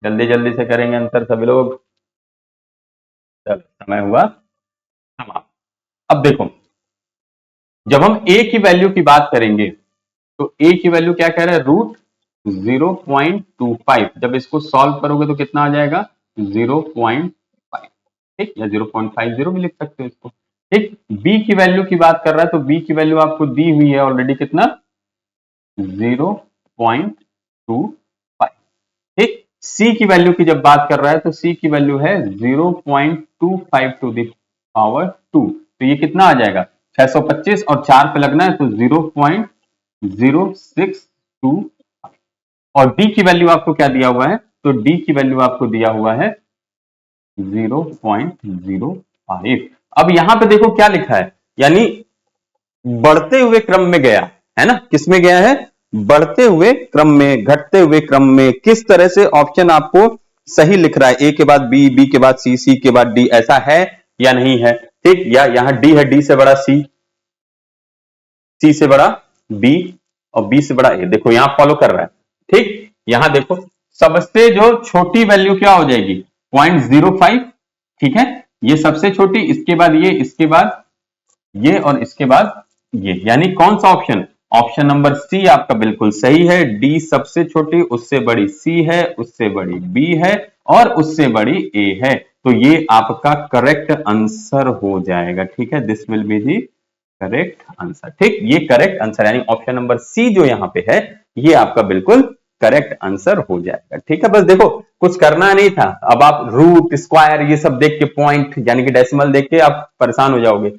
जल्दी जल्दी से करेंगे आंसर सभी लोग। चलो समय हुआ समाप्त। अब देखो, जब हम a की वैल्यू की बात करेंगे तो a की वैल्यू क्या कह रहे हैं, रूट 0.25, जब इसको सॉल्व करोगे तो कितना आ जाएगा 0.5, ठीक, या 0.50 भी लिख सकते हो इसको, ठीक। बी की वैल्यू की बात कर रहा है तो बी की वैल्यू आपको दी हुई है ऑलरेडी, कितना 0.25, ठीक। सी की वैल्यू की जब बात कर रहा है तो सी की वैल्यू है 0.25 टू द पावर 2, तो ये कितना आ जाएगा 625 और 4 पे लगना है तो 0.062। और डी की वैल्यू आपको क्या दिया हुआ है, तो डी की वैल्यू आपको दिया हुआ है 0.05। अब यहां पे देखो क्या लिखा है, यानी बढ़ते हुए क्रम में गया है ना, किसमें गया है, बढ़ते हुए क्रम में, घटते हुए क्रम में, किस तरह से ऑप्शन आपको सही लिख रहा है, ए के बाद बी, बी के बाद सी, सी के बाद डी, ऐसा है या नहीं है, ठीक। या यहां डी है, डी से बड़ा सी, सी से बड़ा बी और बी से बड़ा ए, देखो यहां फॉलो कर रहा है, ठीक। यहां देखो सबसे जो छोटी वैल्यू क्या हो जाएगी 0.05, ठीक है, ये सबसे छोटी, इसके बाद ये, इसके बाद ये और इसके बाद ये, यानी कौन सा ऑप्शन, ऑप्शन नंबर सी आपका बिल्कुल सही है। डी सबसे छोटी, उससे बड़ी सी है, उससे बड़ी बी है और उससे बड़ी ए है, तो ये आपका करेक्ट आंसर हो जाएगा, ठीक है, this will be the correct answer, ठीक, ये करेक्ट आंसर, यानी ऑप्शन नंबर सी जो यहां पे है ये आपका बिल्कुल करेक्ट आंसर हो जाएगा, ठीक है। बस देखो कुछ करना नहीं था, अब आप रूट स्क्वायर ये सब देख के, पॉइंट यानी कि डेसिमल देख के आप परेशान हो जाओगे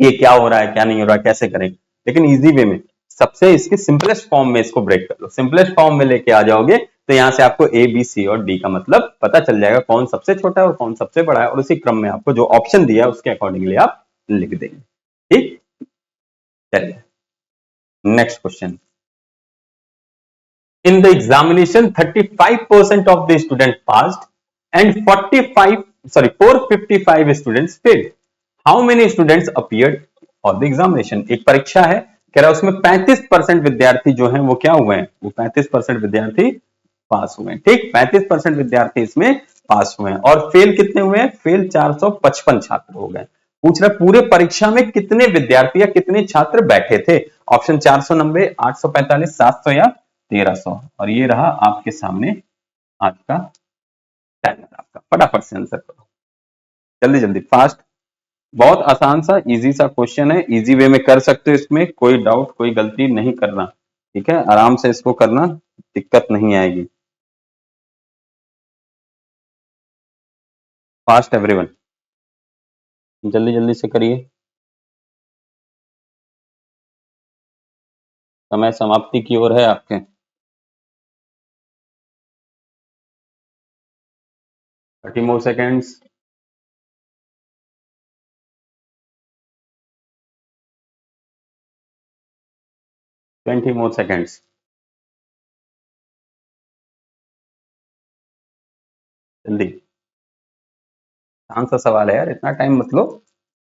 ये क्या हो रहा है क्या नहीं हो रहा है कैसे करें, लेकिन इजी वे में सबसे इसके सिंपलेस्ट फॉर्म में इसको ब्रेक कर लो, सिंपलेस्ट फॉर्म में लेके आ जाओगे तो यहां से आपको ए बी सी और डी का मतलब पता चल जाएगा, कौन सबसे छोटा है और कौन सबसे बड़ा है, और उसी क्रम में आपको जो ऑप्शन दिया है उसके अकॉर्डिंगली आप लिख देंगे, ठीक। चलिए next question. In the examination 35% of the students passed and 455 students failed. How many students appeared for the examination? एक परीक्षा है, कह रहा है उसमें 35% विद्यार्थी जो हैं वो क्या हुए हैं, वो 35% विद्यार्थी पास हुए हैं, ठीक, 35% विद्यार्थी इसमें पास हुए हैं, और फेल कितने हुए हैं, फेल 455 छात्र हो गए। पूछ रहा है पूरे परीक्षा में कितने विद्यार्थी या कितने छात्र बैठे थे, ऑप्शन 490, 845, 700 या 1300, और ये रहा आपके सामने आज का टाइमर आपका, फटाफट से आंसर करो, जल्दी जल्दी फास्ट, बहुत आसान सा इजी सा क्वेश्चन है, इजी वे में कर सकते हो, इसमें कोई डाउट कोई गलती नहीं करना, ठीक है, आराम से इसको करना, दिक्कत नहीं आएगी। फास्ट एवरीवन, जल्दी जल्दी से करिए, समय समाप्ति की ओर है आपके। थर्टी मोर सेकेंड्स, 20 मोर सेकेंड्स, जल्दी, आसान सा सवाल है यार, इतना टाइम मत लो,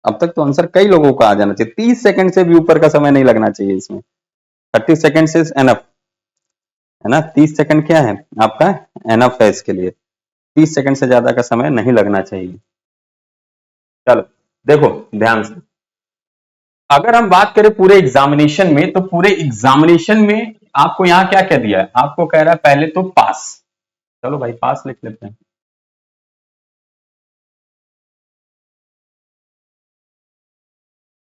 अब तक तो आंसर कई लोगों का आ जाना चाहिए, 30 सेकंड से भी ऊपर का समय नहीं लगना चाहिए इसमें, 30 सेकंड इज एनफ, है ना, 30 सेकंड क्या है आपका एनफ है इसके लिए, 30 सेकंड से ज्यादा का समय नहीं लगना चाहिए। चलो देखो ध्यान से, अगर हम बात करें पूरे एग्जामिनेशन में, तो पूरे एग्जामिनेशन में आपको यहां क्या क्या दिया है, आपको कह रहा है पहले तो पास, चलो भाई पास लिख लेते हैं,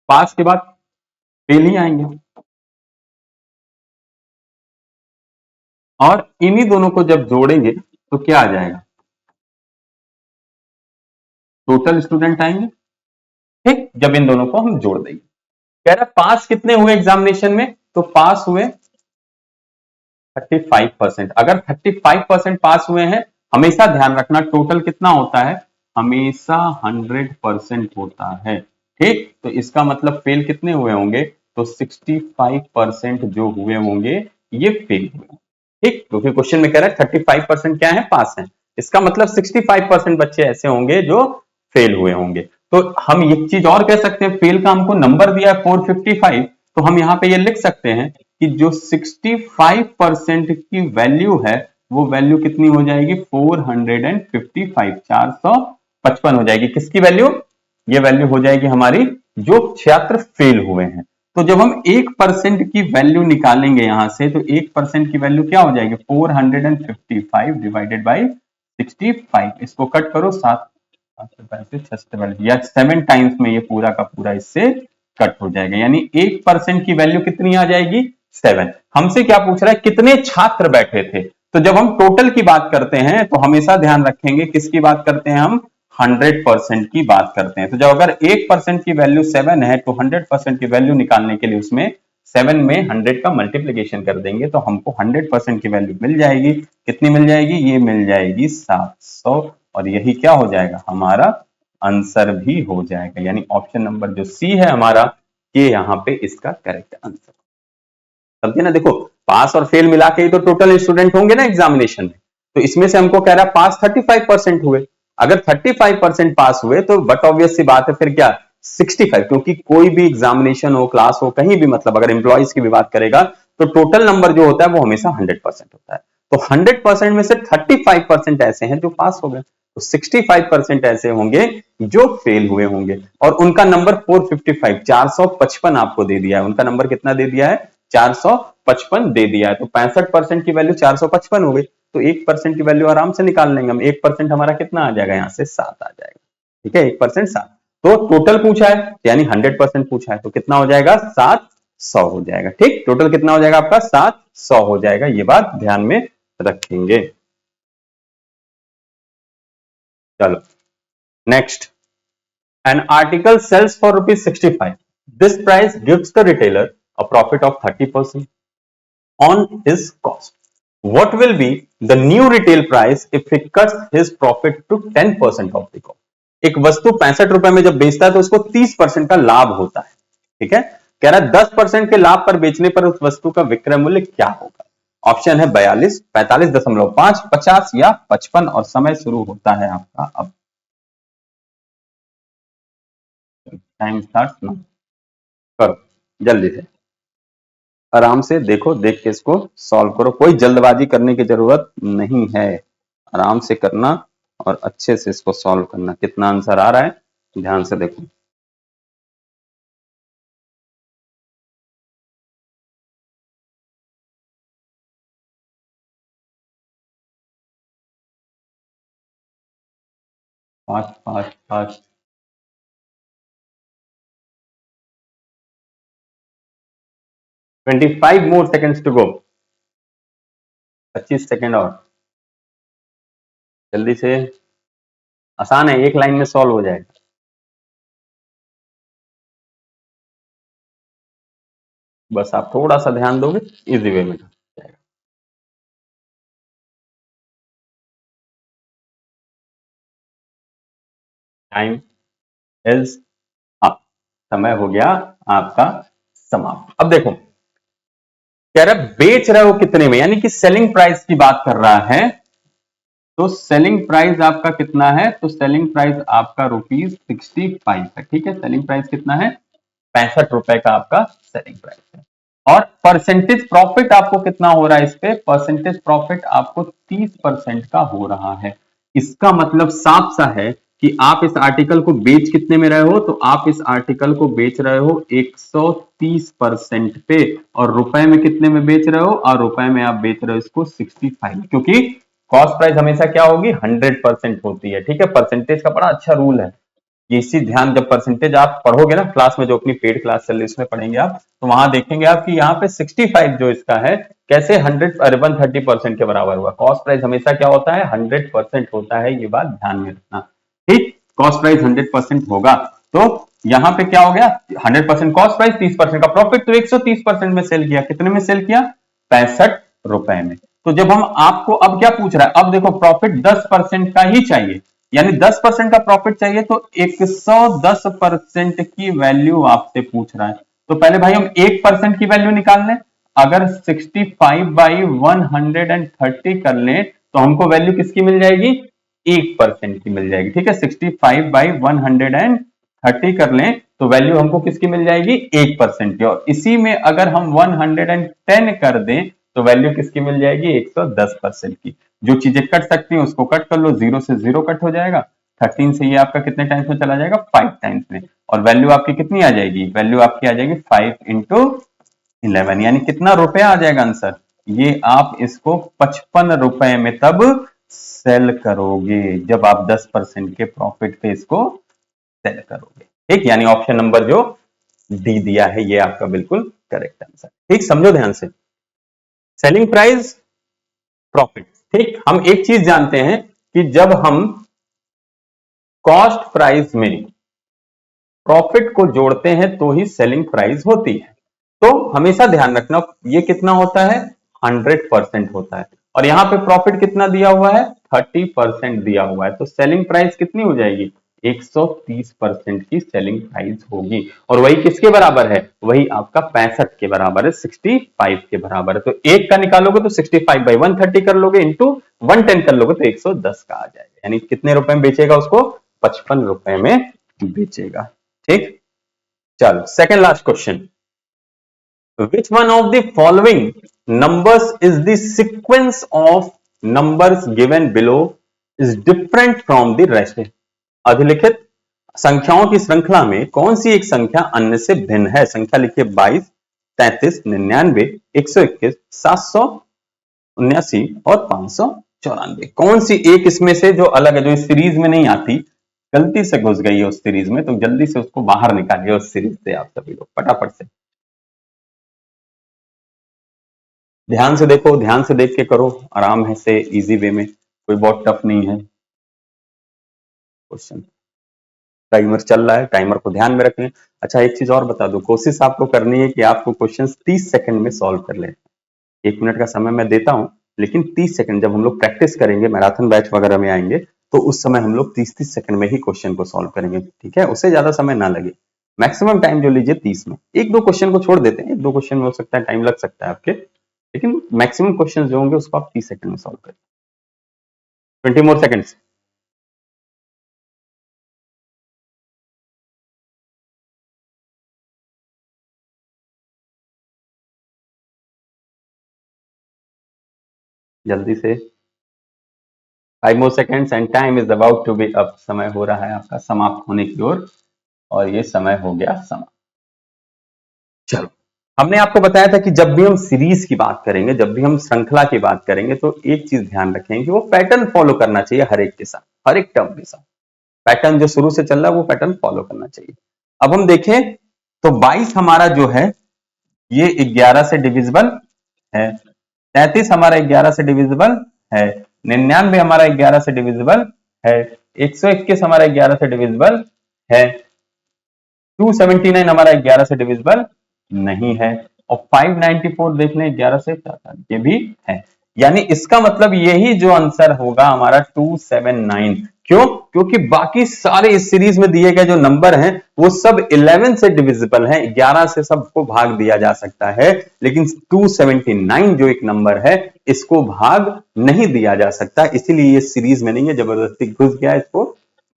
पास के बाद फेल ही आएंगे, और इन्हीं दोनों को जब जोड़ेंगे तो क्या आ जाएगा, टोटल स्टूडेंट आएंगे, ठीक, जब इन दोनों को हम जोड़ देंगे। कह रहा पास कितने हुए एग्जामिनेशन में, तो पास हुए 35%, अगर 35% पास हुए हैं, हमेशा ध्यान रखना टोटल कितना होता है, हमेशा 100% होता है, ठीक, तो इसका मतलब फेल कितने हुए होंगे, तो 65% जो हुए होंगे ये फेल हुए, ठीक, क्योंकि क्वेश्चन में कह रहा है 35% क्या है, पास है, इसका मतलब 65% बच्चे ऐसे होंगे जो फेल हुए होंगे। तो हम एक चीज और कह सकते हैं, फेल का हमको नंबर दिया है 455, तो हम यहाँ पे ये लिख सकते हैं कि जो 65% की वैल्यू है वो वैल्यू कितनी हो जाएगी, 455, 455 हो जाएगी, किसकी वैल्यू, ये वैल्यू हो जाएगी हमारी जो छात्र फेल हुए हैं। तो जब हम 1% की वैल्यू निकालेंगे यहां से, तो 1% की वैल्यू क्या हो जाएगी, 455 डिवाइडेड बाई 65। इसको कट करो, 6 या 7 टाइम्स में ये पूरा का पूरा इससे कट हो जाएगा, यानी 1% की वैल्यू कितनी आ जाएगी, 7। हमसे क्या पूछ रहा है, कितने छात्र बैठे थे। तो जब हम टोटल की बात करते हैं तो हमेशा ध्यान रखेंगे किसकी बात करते हैं हम, 100% की बात करते हैं। तो जब अगर 1% की वैल्यू 7 है तो 100% की वैल्यू निकालने के लिए उसमें 7 में 100 का मल्टीप्लीकेशन कर देंगे तो हमको 100% की वैल्यू मिल जाएगी। कितनी मिल जाएगी, ये मिल जाएगी 700, और यही क्या हो जाएगा, हमारा आंसर भी हो जाएगा। यानी ऑप्शन नंबर जो सी है हमारा, ये यहाँ पे इसका करेक्ट आंसर। समझे ना, देखो पास और फेल मिला के ही तो टोटल स्टूडेंट होंगे ना एग्जामिनेशन में। तो इसमें से हमको कह रहा है पास 35% हुए। अगर 35% पास हुए तो बट ऑब्वियस सी बात है फिर क्या 65, क्योंकि कोई भी एग्जामिनेशन हो, क्लास हो, कहीं भी, मतलब अगर एम्प्लॉइज की भी बात करेगा तो टोटल नंबर जो होता है वो हमेशा 100% होता है। तो 100% में से 35% ऐसे हैं जो पास हो गए, तो 65% ऐसे होंगे जो फेल हुए होंगे। और उनका नंबर 455 455 आपको दे दिया है। उनका नंबर कितना दे दिया है, 455 दे दिया है। तो 65% की वैल्यू 455 हो गई, तो 1% की वैल्यू आराम से निकाल लेंगे हम। 1% हमारा कितना आ जाएगा, यहां से 7 आ जाएगा। ठीक है, 1% 7। तो टोटल पूछा है यानी 100% पूछा है, तो कितना हो जाएगा, 700 हो जाएगा। ठीक, टोटल कितना हो जाएगा आपका, 700 हो जाएगा। ये बात ध्यान में रखेंगे। चलो next, an article sells for rupees 65. This price gives the retailer a profit of 30% on his cost. What will be the new retail price if he cuts his profit to 10% of the cost? एक वस्तु 65 रुपए में जब बेचता है तो उसको 30% का लाभ होता है। ठीक है, कह रहा है 10% के लाभ पर बेचने पर उस वस्तु का विक्रय मूल्य क्या होगा। ऑप्शन है 42, 45.5, 50 या 55, और समय शुरू होता है आपका अब। टाइम स्टार्ट ना, करो जल्दी से, आराम से देखो, देख के इसको सॉल्व करो। कोई जल्दबाजी करने की जरूरत नहीं है, आराम से करना और अच्छे से इसको सॉल्व करना। कितना आंसर आ रहा है ध्यान से देखो। Fast fast fast, 25 more seconds to go. 25 second और, जल्दी से, आसान है, एक लाइन में सॉल्व हो जाएगा। बस आप थोड़ा सा ध्यान दोगे, इजी वे में जाएगा। टाइम इज अप, समय हो गया आपका समाप्त। अब देखो, कह रहा है बेच रहे हो कितने में, यानी कि सेलिंग प्राइस की बात कर रहा है। तो सेलिंग प्राइस आपका कितना है, तो सेलिंग प्राइस आपका ₹65 है। ठीक है, सेलिंग प्राइस कितना है, 65 रुपए का आपका सेलिंग प्राइस है। और परसेंटेज प्रॉफिट आपको कितना हो रहा है इस पे, परसेंटेज प्रॉफिट आपको 30% का हो रहा है। इसका मतलब साफ सा है कि आप इस आर्टिकल को बेच कितने में रहे हो, तो आप इस आर्टिकल को बेच रहे हो 130% पे, और रुपए में कितने में बेच रहे हो, और रुपए में आप बेच रहे हो इसको 65, क्योंकि कॉस्ट प्राइस हमेशा क्या होगी, 100% होती है। ठीक है, परसेंटेज का बड़ा अच्छा रूल है। ये इसी ध्यान, जब परसेंटेज आप पढ़ोगे ना क्लास में, जो अपनी पेड क्लास चल रही है उसमें पढ़ेंगे आप, तो वहां देखेंगे आप कि यहाँ पे 65 जो इसका है, कैसे 130% के बराबर हुआ। कॉस्ट प्राइस हमेशा क्या होता है, 100% होता है, ये बात ध्यान में रखना। ठीक, कॉस्ट प्राइस 100% होगा। तो यहाँ पे क्या हो गया, 100% कॉस्ट प्राइस, 30% का प्रॉफिट, तो 130% में सेल किया। कितने में सेल किया, 65 रुपए में। तो जब हम आपको अब क्या पूछ रहा है, अब देखो प्रॉफिट 10% का ही चाहिए, यानी 10% का प्रॉफिट चाहिए, तो 110% की वैल्यू आपसे पूछ रहा है। तो पहले भाई हम 1% की वैल्यू निकाल लें। अगर 65/130 कर लें तो हमको वैल्यू किसकी मिल जाएगी, 1% की मिल जाएगी। ठीक है, 65/130 कर लें तो वैल्यू हमको किसकी मिल जाएगी, 1% की। और इसी में अगर हम 110 कर दें तो वैल्यू किसकी मिल जाएगी, 110% की। जो चीजें कट सकती हैं उसको कट कर लो, 0 से 0 कट हो जाएगा, 13 से ये आपका कितने टाइम्स में चला जाएगा, 5 टाइम्स में, और वैल्यू आपकी कितनी आ जाएगी, वैल्यू आपकी आ जाएगी 5 इंटू 11, यानी कितना रुपया आ जाएगा आंसर, ये आप इसको 55 रुपए में तब सेल करोगे, जब आप 10% के प्रॉफिट पे इसको सेल करोगे। ठीक, यानी ऑप्शन नंबर जो डी दिया है ये आपका बिल्कुल करेक्ट आंसर। ठीक, समझो ध्यान से, सेलिंग प्राइस प्रॉफिट। ठीक, हम एक चीज जानते हैं कि जब हम कॉस्ट प्राइस में प्रॉफिट को जोड़ते हैं तो ही सेलिंग प्राइस होती है। तो हमेशा ध्यान रखना ये कितना होता है, 100% होता है, और यहां पे प्रॉफिट कितना दिया हुआ है, 30% दिया हुआ है, तो सेलिंग प्राइस कितनी हो जाएगी, 130% की सेलिंग प्राइस होगी, और वही किसके बराबर है, वही आपका 65 के बराबर है, 65 के बराबर है। तो एक का निकालोगे तो 65 बाई 130 कर लोगे, इंटू 110 कर लोगे तो 110 का आ जाएगा, यानी कितने रुपए में बेचेगा उसको, 55 रुपए में बेचेगा। ठीक, चलो second last question, which one of the following numbers is the sequence of numbers given below is different from the rest? अधिलिखित संख्याओं की श्रृंखला में कौन सी एक संख्या अन्य से भिन्न है, संख्या लिखिए 22, 33, 99, 121, 779 और 594, कौन सी एक इसमें से जो अलग है, जो इस सीरीज में नहीं आती, गलती से घुस गई है उस सीरीज में, तो जल्दी से उसको बाहर निकालिए उस सीरीज से, आप सभी लोग फटाफट से ध्यान से देखो, ध्यान से देख के करो, आराम है से इजी वे में, कोई बहुत टफ नहीं है क्वेश्चन। टाइमर चल रहा है, टाइमर को ध्यान में रखें। अच्छा एक चीज और बता दूं, कोशिश आपको करनी है कि आपको क्वेश्चन 30 सेकंड में सॉल्व कर लें। 1 मिनट का समय मैं देता हूं, लेकिन 30 सेकंड, जब हम लोग प्रैक्टिस करेंगे, मैराथन बैच वगैरह में आएंगे, तो उस समय हम लोग 30-30 सेकंड में ही क्वेश्चन को सॉल्व करेंगे। ठीक है, उससे ज्यादा समय ना लगे, मैक्सिमम टाइम जो लीजिए 30 में। एक दो क्वेश्चन को छोड़ देते हैं, एक दो क्वेश्चन में हो सकता है टाइम लग सकता है आपके, लेकिन मैक्सिमम क्वेश्चन जो होंगे उसको आप 30 सेकंड में सॉल्व करें। 20 मोर सेकंड्स। जल्दी से, 5 more seconds and time is about to be up, समय हो रहा है आपका समाप्त होने की ओर, और ये समय हो गया समाप्त। चलो, हमने आपको बताया था कि जब भी हम सीरीज की बात करेंगे, जब भी हम श्रृंखला की बात करेंगे, तो एक चीज ध्यान रखें कि वो पैटर्न फॉलो करना चाहिए हर एक के साथ, हर एक टर्म के साथ, पैटर्न जो शुरू से चल रहा है वो पैटर्न फॉलो करना चाहिए। अब हम देखें तो 22 हमारा जो है ये 11 से डिविजिबल है, 33 हमारा 11 से डिविजिबल है, 99 हमारा 11 से डिविजिबल है, 121 हमारा 11 से डिविजिबल है, 279 हमारा 11 से डिविजिबल नहीं है, और 594 देख लें 11 से, ये भी है, यानी इसका मतलब यही जो आंसर होगा हमारा 279। क्यों? क्योंकि बाकी सारे इस सीरीज में दिए गए जो नंबर हैं वो सब 11 से डिविजिबल हैं, 11 से सबको भाग दिया जा सकता है, लेकिन 279 जो एक नंबर है इसको भाग नहीं दिया जा सकता, इसीलिए ये सीरीज में नहीं है, जबरदस्ती घुस गया, इसको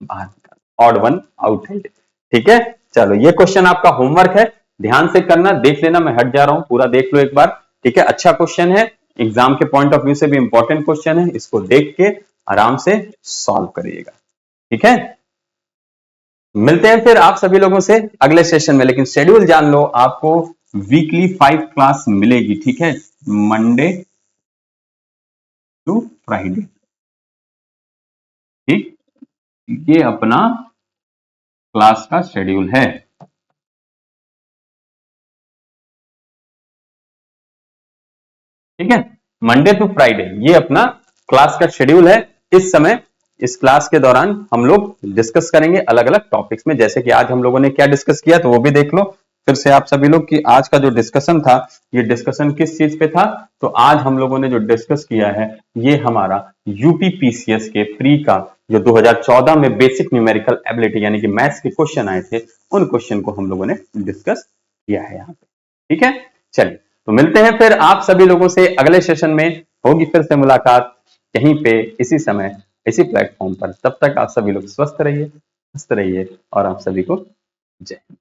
बाहर निकाल, ऑड वन आउट है। ठीक है, चलो ये क्वेश्चन आपका होमवर्क है, ध्यान से करना, देख लेना, मैं हट जा रहा हूं, पूरा देख लो एक बार। ठीक है, अच्छा क्वेश्चन है, एग्जाम के पॉइंट ऑफ व्यू से भी इंपॉर्टेंट क्वेश्चन है, इसको देख के आराम से सॉल्व करिएगा। ठीक है, मिलते हैं फिर आप सभी लोगों से अगले सेशन में, लेकिन शेड्यूल जान लो, आपको वीकली 5 क्लास मिलेगी। ठीक है, मंडे टू फ्राइडे। ठीक, ये अपना क्लास का शेड्यूल है। ठीक है, मंडे टू फ्राइडे ये अपना क्लास का शेड्यूल है। इस समय इस क्लास के दौरान हम लोग डिस्कस करेंगे अलग अलग टॉपिक्स में, जैसे कि आज हम लोगों ने क्या डिस्कस किया, तो वो भी देख लो फिर से आप सभी लोग कि आज का जो डिस्कशन था, ये डिस्कशन किस चीज पे था। तो आज हम लोगों ने जो डिस्कस किया है ये हमारा यूपीपीसीएस के प्री का जो 2014 में बेसिक न्यूमेरिकल एबिलिटी यानी कि मैथ्स के क्वेश्चन आए थे, उन क्वेश्चन को हम लोगों ने डिस्कस किया है यहाँ पे। ठीक है, चलिए तो मिलते हैं फिर आप सभी लोगों से अगले सेशन में, होगी फिर से मुलाकात यहीं पे इसी समय इसी प्लेटफॉर्म पर। तब तक आप सभी लोग स्वस्थ रहिए, मस्त रहिए, और आप सभी को जय हिंद।